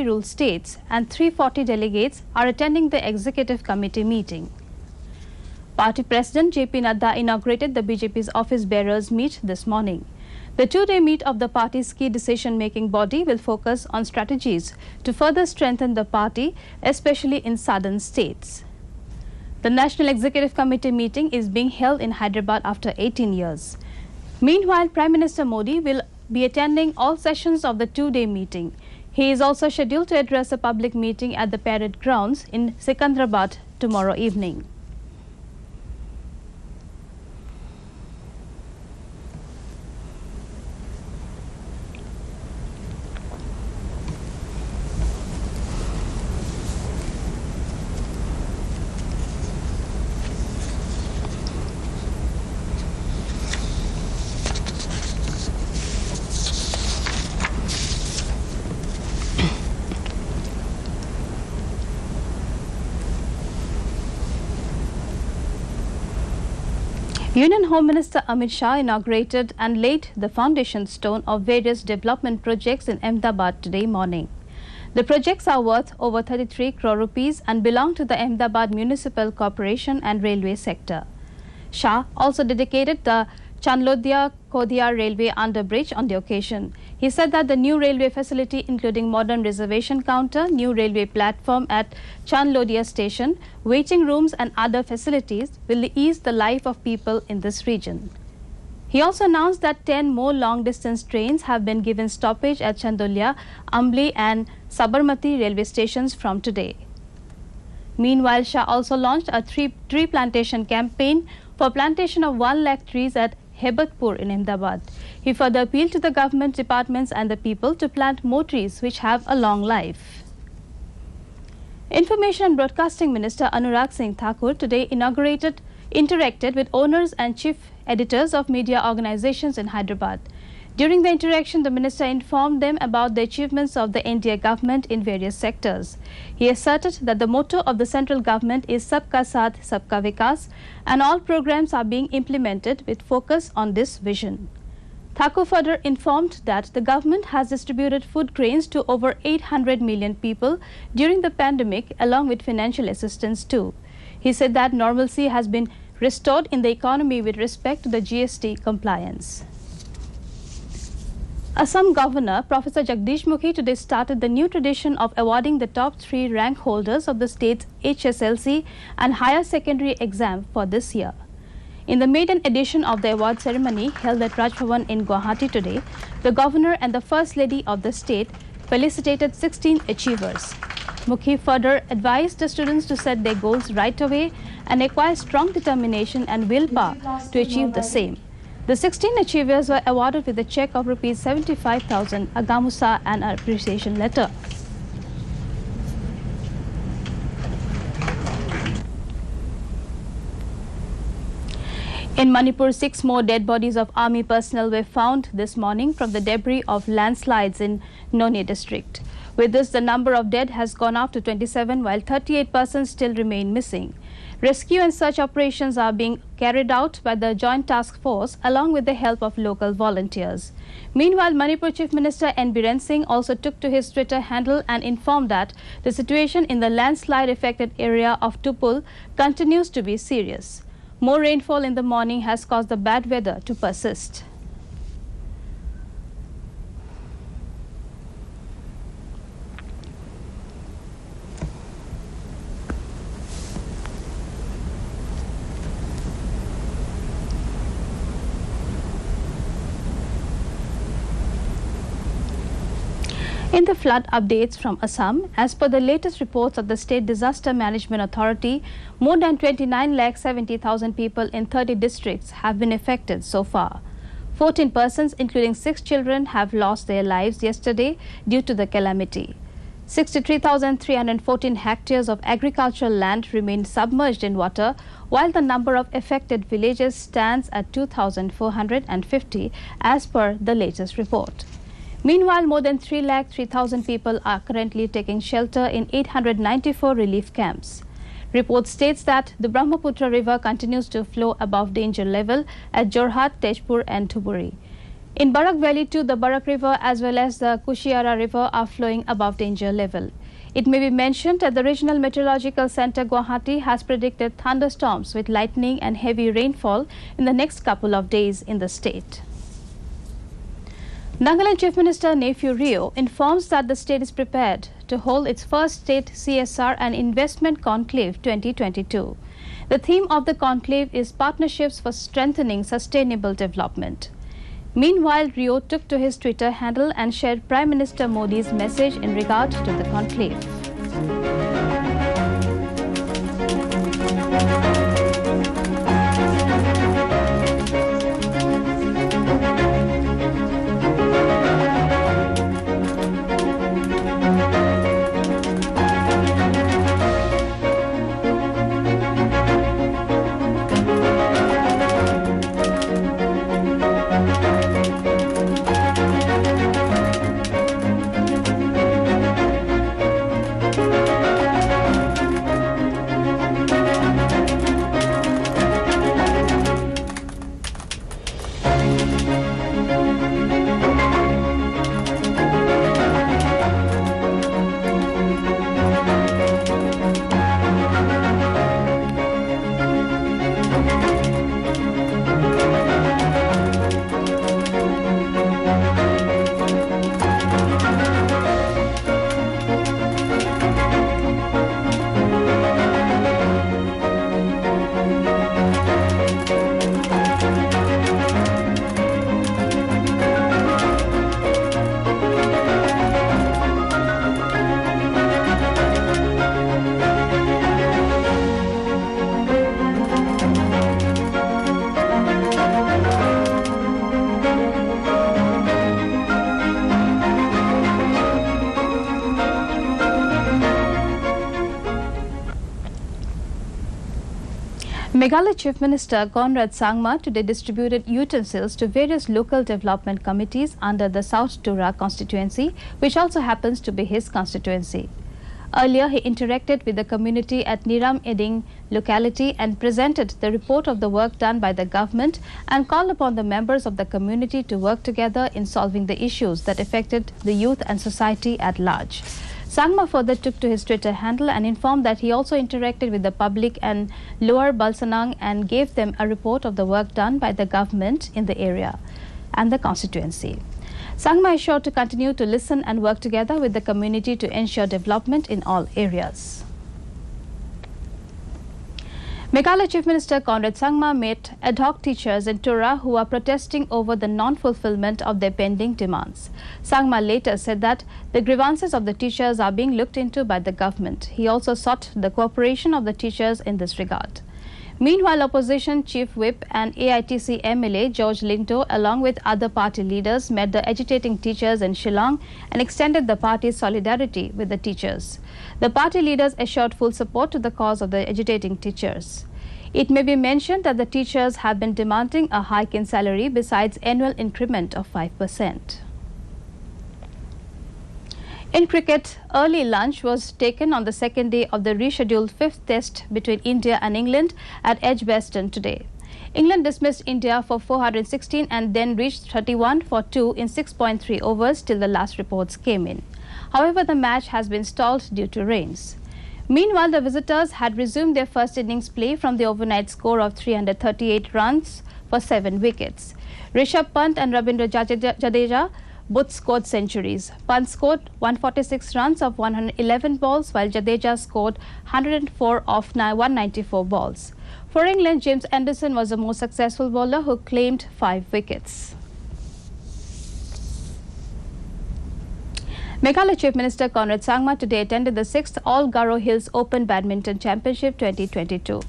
rule states and 340 delegates are attending the executive committee meeting. Party President JP Nadda inaugurated the BJP's office bearers meet this morning. The two-day meet of the party's key decision-making body will focus on strategies to further strengthen the party, especially in southern states. The National Executive Committee meeting is being held in Hyderabad after 18 years. Meanwhile, Prime Minister Modi will be attending all sessions of the two-day meeting. He is also scheduled to address a public meeting at the parade grounds in Secunderabad tomorrow evening. Union Home Minister Amit Shah inaugurated and laid the foundation stone of various development projects in Ahmedabad today morning. The projects are worth over 33 crore rupees and belong to the Ahmedabad Municipal Corporation and Railway sector. Shah also dedicated the Chandlodia-Kodhia Railway underbridge on the occasion. He said that the new railway facility, including modern reservation counter, new railway platform at Chandlodia station, waiting rooms and other facilities will ease the life of people in this region. He also announced that 10 more long-distance trains have been given stoppage at Chandolia, Ambli and Sabarmati railway stations from today. Meanwhile, Shah also launched a tree plantation campaign for plantation of 1 lakh trees at Hebatpur in Ahmedabad. He further appealed to the government departments and the people to plant more trees which have a long life. Information and Broadcasting Minister Singh Thakur today interacted with owners and chief editors of media organizations in Hyderabad. During the interaction, the minister informed them about the achievements of the NDA government in various sectors. He asserted that the motto of the central government is Sabka Saath, Sabka Vikas, and all programs are being implemented with focus on this vision. Thakur further informed that the government has distributed food grains to over 800 million people during the pandemic, along with financial assistance too. He said that normalcy has been restored in the economy with respect to the GST compliance. Assam Governor Professor Jagdish Mukhi today started the new tradition of awarding the top 3 rank holders of the state's HSLC and higher secondary exam for this year. In the maiden edition of the award ceremony held at Raj Bhavan in Guwahati today, the Governor and the First Lady of the state felicitated 16 achievers. Mukhi further advised the students to set their goals right away and acquire strong determination and willpower to achieve the same. The 16 achievers were awarded with a cheque of Rs 75,000, a gamusa and an appreciation letter. In Manipur, 6 more dead bodies of army personnel were found this morning from the debris of landslides in Noni district. With this, the number of dead has gone up to 27, while 38 persons still remain missing. Rescue and search operations are being carried out by the Joint Task Force along with the help of local volunteers. Meanwhile, Manipur Chief Minister N. Biren Singh also took to his Twitter handle and informed that the situation in the landslide-affected area of Tupul continues to be serious. More rainfall in the morning has caused the bad weather to persist. In the flood updates from Assam, as per the latest reports of the State Disaster Management Authority, more than 29,70,000 people in 30 districts have been affected so far. 14 persons, including 6 children, have lost their lives yesterday due to the calamity. 63,314 hectares of agricultural land remain submerged in water, while the number of affected villages stands at 2,450 as per the latest report. Meanwhile, more than 3,03,000 people are currently taking shelter in 894 relief camps. Report states that the Brahmaputra River continues to flow above danger level at Jorhat, Tejpur and Dhuburi. In Barak Valley too, the Barak River as well as the Kushiara River are flowing above danger level. It may be mentioned that the Regional Meteorological Center Guwahati has predicted thunderstorms with lightning and heavy rainfall in the next couple of days in the state. Nagaland Chief Minister Nephew Rio informs that the state is prepared to hold its first state CSR and Investment Conclave 2022. The theme of the conclave is Partnerships for Strengthening Sustainable Development. Meanwhile, Rio took to his Twitter handle and shared Prime Minister Modi's message in regard to the conclave. Meghalaya Chief Minister Conrad Sangma today distributed utensils to various local development committees under the South Tura constituency, which also happens to be his constituency. Earlier, he interacted with the community at Niram Eding locality and presented the report of the work done by the government and called upon the members of the community to work together in solving the issues that affected the youth and society at large. Sangma further took to his Twitter handle and informed that he also interacted with the public and Lower Balsanang and gave them a report of the work done by the government in the area and the constituency. Sangma is sure to continue to listen and work together with the community to ensure development in all areas. Meghalaya Chief Minister Conrad Sangma met ad hoc teachers in Tura who are protesting over the non-fulfillment of their pending demands. Sangma later said that the grievances of the teachers are being looked into by the government. He also sought the cooperation of the teachers in this regard. Meanwhile, Opposition Chief Whip and AITC MLA George Linto along with other party leaders met the agitating teachers in Shillong and extended the party's solidarity with the teachers. The party leaders assured full support to the cause of the agitating teachers. It may be mentioned that the teachers have been demanding a hike in salary besides annual increment of 5%. In cricket, early lunch was taken on the second day of the rescheduled fifth test between India and England at Edgbaston today. England dismissed India for 416 and then reached 31 for 2 in 6.3 overs till the last reports came in. However, the match has been stalled due to rains. Meanwhile, the visitors had resumed their first innings play from the overnight score of 338 runs for 7 wickets. Rishabh Pant and Ravindra Jadeja both scored centuries. Pant scored 146 runs of 111 balls, while Jadeja scored 104 of 194 balls. For England, James Anderson was the most successful bowler who claimed 5 wickets. Meghalaya Chief Minister Conrad Sangma today attended the 6th All Garo Hills Open Badminton Championship 2022.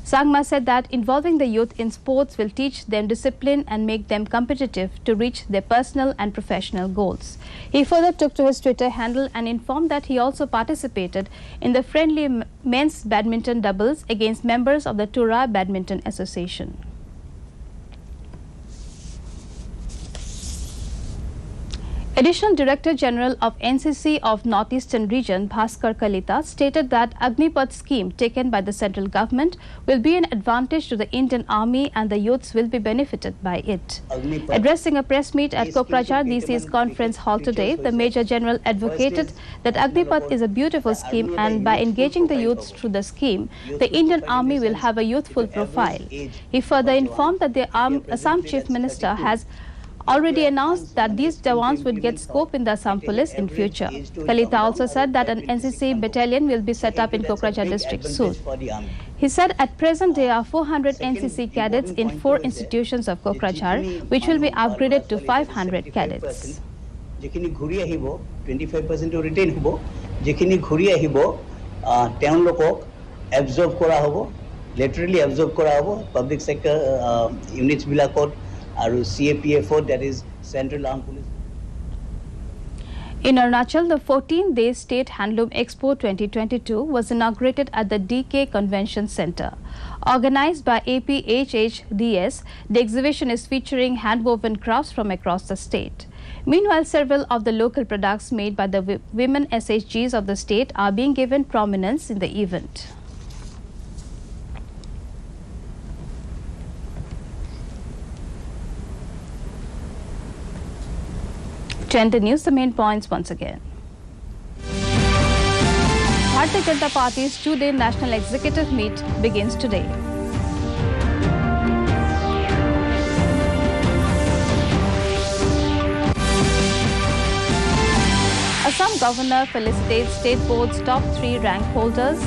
Sangma said that involving the youth in sports will teach them discipline and make them competitive to reach their personal and professional goals. He further took to his Twitter handle and informed that he also participated in the friendly men's badminton doubles against members of the Tura Badminton Association. Additional Director General of NCC of Northeastern Region, Bhaskar Kalita, stated that Agripath Scheme taken by the central government will be an advantage to the Indian Army and the youths will be benefited by it. Addressing a press meet at Kokrajhar DC's conference hall today, the Major General advocated that Agripath is a beautiful scheme and by engaging the youths through the scheme, the Indian Army will have a youthful profile. He further informed that the Assam Chief Minister has already announced that these Jawans would get scope in the Assam police in future. Kalita also said that an NCC battalion will be set up in Kokrajhar district soon. He said at present there are 400 NCC cadets in 4 institutions of Kokrajhar, which will be upgraded to 500 cadets. 25% retain hobo, jekhini ghuri ahibo, teonlokok absorb kora hobo, laterally absorb kora hobo, public sector units bilakot. CAPF, that is Central Armed Police. In Arunachal, the 14th-day State Handloom Expo 2022 was inaugurated at the DK Convention Centre. Organized by APHHDS, the exhibition is featuring hand-woven crafts from across the state. Meanwhile, several of the local products made by the women SHGs of the state are being given prominence in the event. To end the news, the main points once again. Bharatiya Janata Party's 2-day National Executive Meet begins today. Assam Governor felicitates State Board's top 3 rank holders.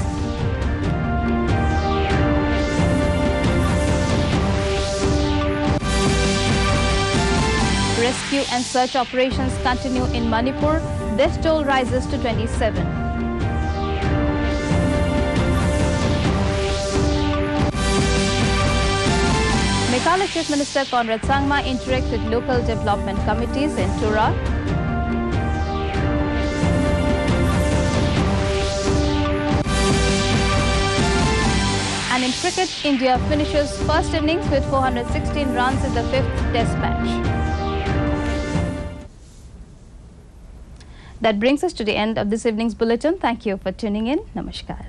Rescue and search operations continue in Manipur. Death toll rises to 27. Meghalaya Chief Minister Conrad Sangma interacts with local development committees in Tura. And in cricket, India finishes first innings with 416 runs in the 5th Test match. That brings us to the end of this evening's bulletin. Thank you for tuning in. Namaskar.